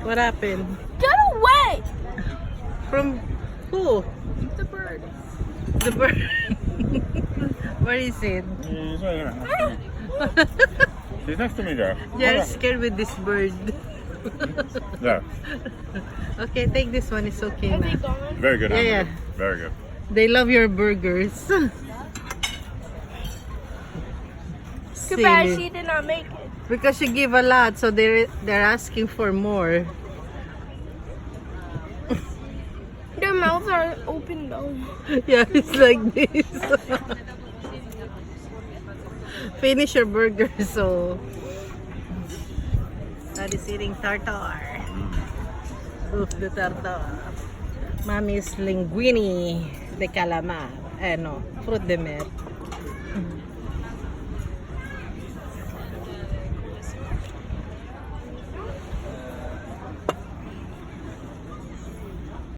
What happened? Get away! From who? The bird. The bird. Where is it? He's right here. He's next to me there. You're scared with this bird. There. Okay, take this one. It's okay Are they na. gone? Very good. Yeah, hamburger. Very good. They love your burgers. Too bad Silly. she did not make it. Because you give a lot, so they're asking for more. Their mouths are open though. Yeah, it's like this. Finish your burger, so Daddy's eating tartar. Oof, the tartar. Mommy's linguine de calamar. Eh no, fruit de mer.